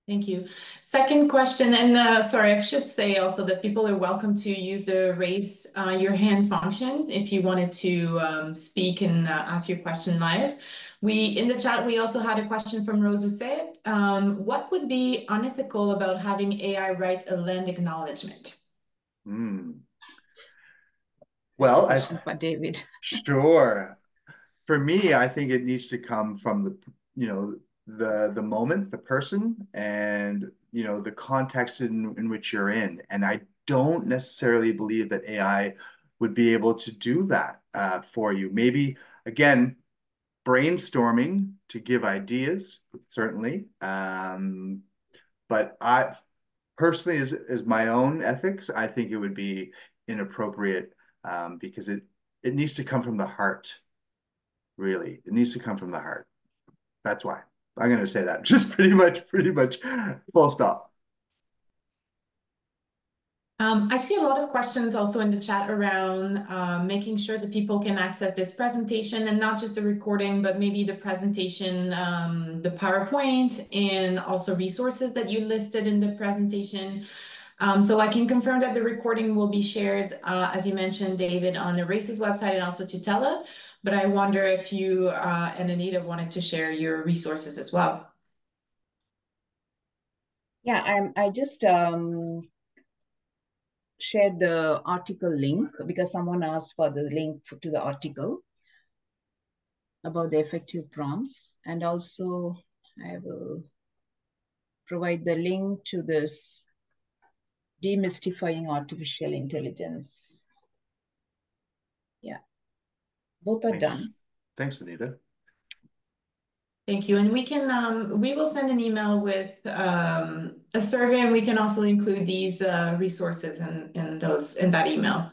Thank you. Second question, and sorry, I should say also that people are welcome to use the raise your hand function if you wanted to speak and ask your question live. In the chat, we also had a question from Rose who said, what would be unethical about having AI write a land acknowledgement? Well, question for David. Sure. For me, I think it needs to come from the moment, the person, and the context in which you're in. And I don't necessarily believe that AI would be able to do that for you. Maybe again, brainstorming to give ideas, certainly. But I personally, as my own ethics, I think it would be inappropriate because it needs to come from the heart. Really, it needs to come from the heart. That's why I'm going to say that. Just pretty much, full stop. I see a lot of questions also in the chat around making sure that people can access this presentation and not just the recording, but maybe the presentation, the PowerPoint, and also resources that you listed in the presentation. So I can confirm that the recording will be shared, as you mentioned, David, on the ARAISA's website and also Tutela. But I wonder if you and Anita wanted to share your resources as well. Yeah, I just shared the article link because someone asked for the link to the article about the effective prompts. And also I will provide the link to this demystifying artificial intelligence. Yeah, both are done. Thanks, Anita. Thank you. And we will send an email with a survey, and we can also include these resources in that email.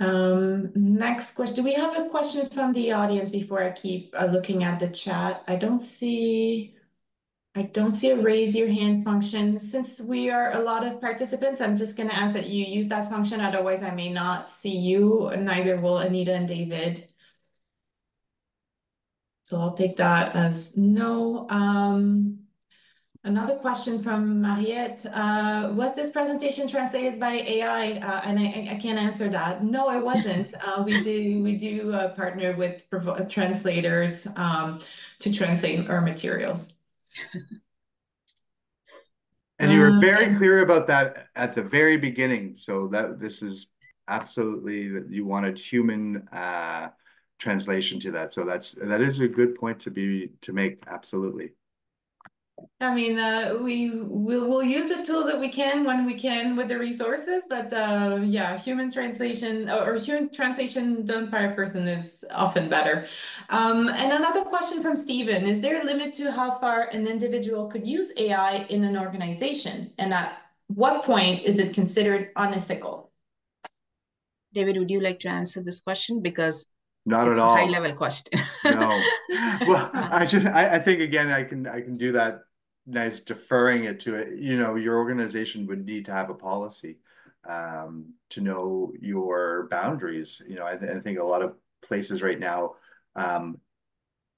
Next question. Do we have a question from the audience before I keep looking at the chat? I don't see a raise your hand function. Since we are a lot of participants, I'm just going to ask that you use that function. Otherwise, I may not see you, and neither will Anita and David. So I'll take that as no. Another question from Mariette. Was this presentation translated by AI? And I can't answer that. No, it wasn't. We do partner with translators to translate our materials. And you were very clear about that at the very beginning. So that this is absolutely that you wanted human translation to that. So that is a good point to make. Absolutely. I mean, we'll use the tools that we can when we can with the resources, but yeah, human translation or human translation done by a person is often better. And another question from Stephen: is there a limit to how far an individual could use AI in an organization, and at what point is it considered unethical? David, would you like to answer this question? Because not it's at all. A high-level question. No. Well, I think again I can do that. Nice deferring it to it. Your organization would need to have a policy to know your boundaries. I think a lot of places right now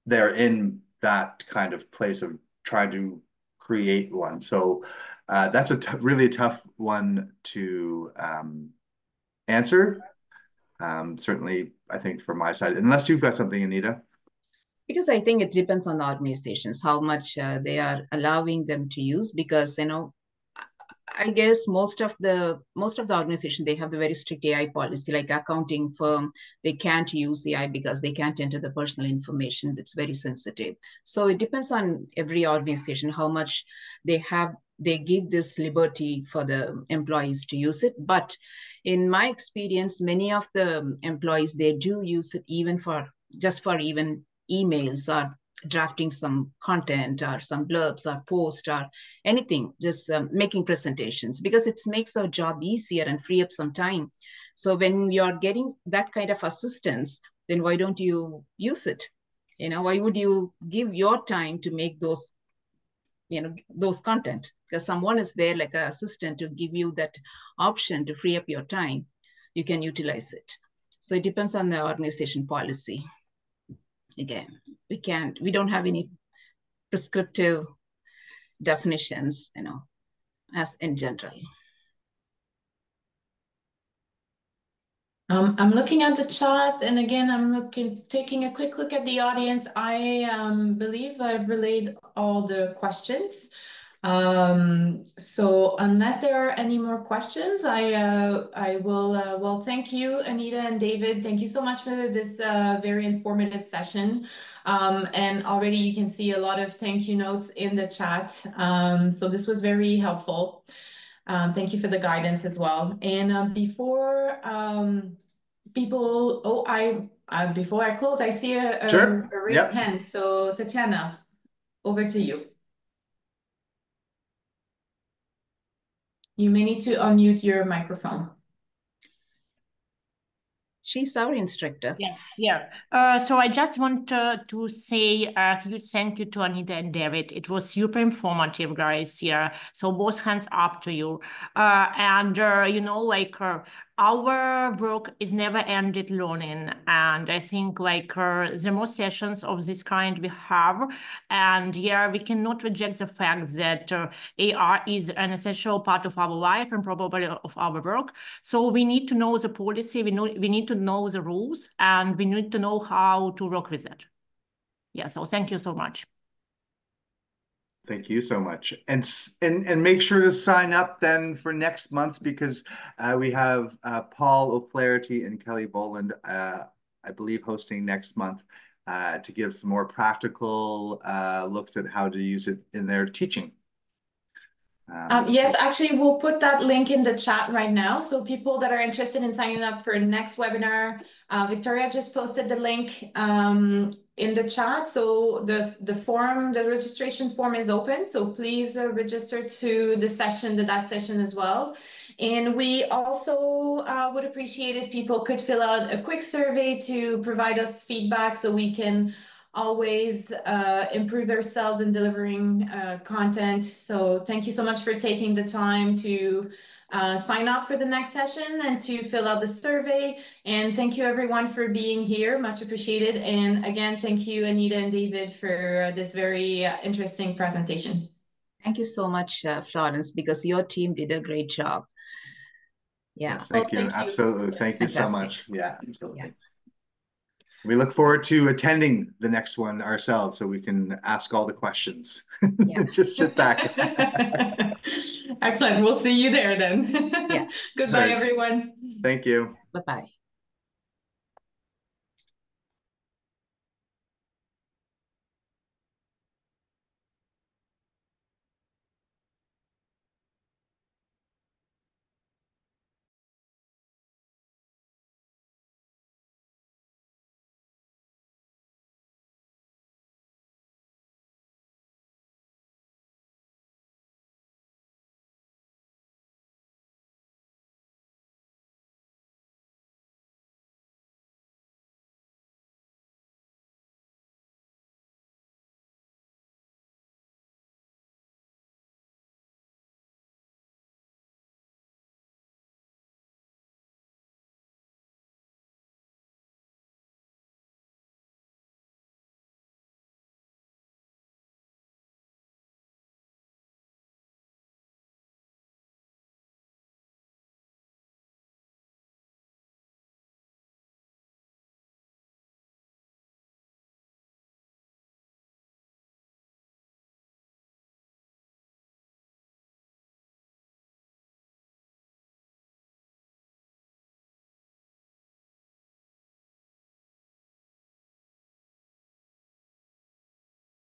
they're in that kind of place of trying to create one. So that's really tough one to answer. Certainly, I think from my side, unless you've got something, Anita. Because I think it depends on the organizations, how much they are allowing them to use, because, I guess most of the organization, they have the very strict AI policy, like accounting firm, they can't use AI because they can't enter the personal information. It's very sensitive. So it depends on every organization, how much they give this liberty for the employees to use it. But in my experience, many of the employees, they do use it even for even emails or drafting some content or some blurbs or post or anything, just making presentations, because it makes our job easier and free up some time. So when you're getting that kind of assistance, then why don't you use it? Why would you give your time to make those, those content? Because someone is there like an assistant to give you that option to free up your time. You can utilize it. So it depends on the organization policy. Again, we don't have any prescriptive definitions, as in general. I'm looking at the chat, and again, taking a quick look at the audience. I believe I've relayed all the questions. So unless there are any more questions, I will, well, thank you, Anita and David. Thank you so much for this very informative session. And already you can see a lot of thank you notes in the chat. So this was very helpful. Thank you for the guidance as well. And before before I close, I see a raised hand. So Tatiana, over to you. You may need to unmute your microphone. She's our instructor. Yeah. So I just want to say a huge thank you to Anita and David. It was super informative, guys. Yeah. So both hands up to you. Our work is never ended learning. And I think the more sessions of this kind we have, and yeah, we cannot reject the fact that AR is an essential part of our life and probably of our work. So we need to know the policy, we need to know the rules, and we need to know how to work with it. Yeah, so thank you so much. Thank you so much. And make sure to sign up then for next month, because we have Paul O'Flaherty and Kelly Boland, I believe, hosting next month to give some more practical looks at how to use it in their teaching. Yes, actually, we'll put that link in the chat right now. So people that are interested in signing up for next webinar, Victoria just posted the link in the chat. So the registration form is open. So please register to that session as well. And we also would appreciate if people could fill out a quick survey to provide us feedback so we can always improve ourselves in delivering content. So thank you so much for taking the time to sign up for the next session and to fill out the survey. And thank you everyone for being here, much appreciated. And again, thank you Anita and David for this very interesting presentation. Thank you so much, Florence, because your team did a great job. Yeah. Yes, thank you. Absolutely. Thank you so much. Yeah, absolutely. Yeah. We look forward to attending the next one ourselves so we can ask all the questions. Yeah. Just sit back. Excellent. We'll see you there then. Yeah. Goodbye, everyone. Thank you. Bye-bye.